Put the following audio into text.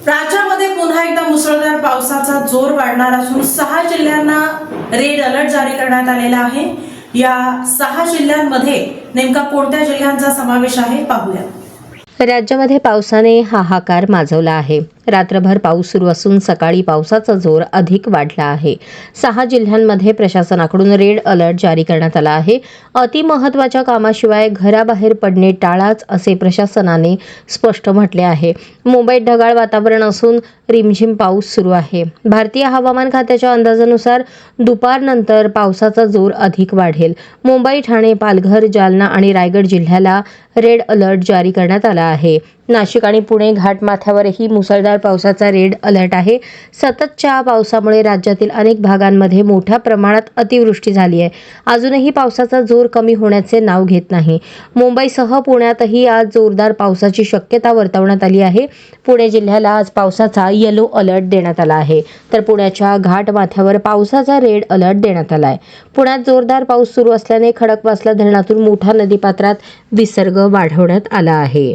राज्यामध्ये पुन्हा एकदा मुसळधार पावसाचा जोर वाढणार असून 6 जिल्ह्यांना रेड अलर्ट जारी करण्यात आलेला आहे। या 6 जिल्ह्यांमध्ये नेमका कोणत्या जिल्ह्यांचा समावेश आहे पाहूया। राज्यामध्ये पावसाने हाहाकार माजवला आहे। रात्रभर पाऊस सुरू असून सकाळी पावसाचा जोर अधिक वाढला आहे। 6 जिल्ह्यांमध्ये प्रशासनाकडून रेड अलर्ट जारी करण्यात आला आहे। अतिमहत्त्वाच्या कामाशिवाय घराबाहेर पडणे टाळाच असे प्रशासनाने स्पष्ट म्हटले आहे। मुंबईत ढगाळ वातावरण असून रिमझिम पाऊस सुरू आहे। भारतीय हवामान खात्याच्या अंदाजानुसार दुपारनंतर पावसाचा जोर अधिक वाढेल। मुंबई, ठाणे, पालघर, जालना आणि रायगड जिल्ह्याला रेड अलर्ट जारी करण्यात आला आहे। नाशिक आणि पुणे घाटमाथ्यावरही मुसळधार पावसाचा रेड अलर्ट आहे। सततच्या पावसामुळे राज्यातील अनेक भागांमध्ये मोठ्या प्रमाणात अतिवृष्टी झाली आहे। अजूनही पावसाचा जोर कमी होण्याचे नाव घेत नाही। मुंबईसह पुण्यातही आज जोरदार पावसाची शक्यता वर्तवण्यात आली आहे। पुणे जिल्ह्याला आज पावसाचा येलो अलर्ट देण्यात आला आहे, तर पुण्याच्या घाटमाथ्यावर पावसाचा रेड अलर्ट देण्यात आला आहे। पुण्यात जोरदार पाऊस सुरू असल्याने खडकवासला धरणातून मोठा नदीपात्रात विसर्ग वाढवण्यात आला आहे।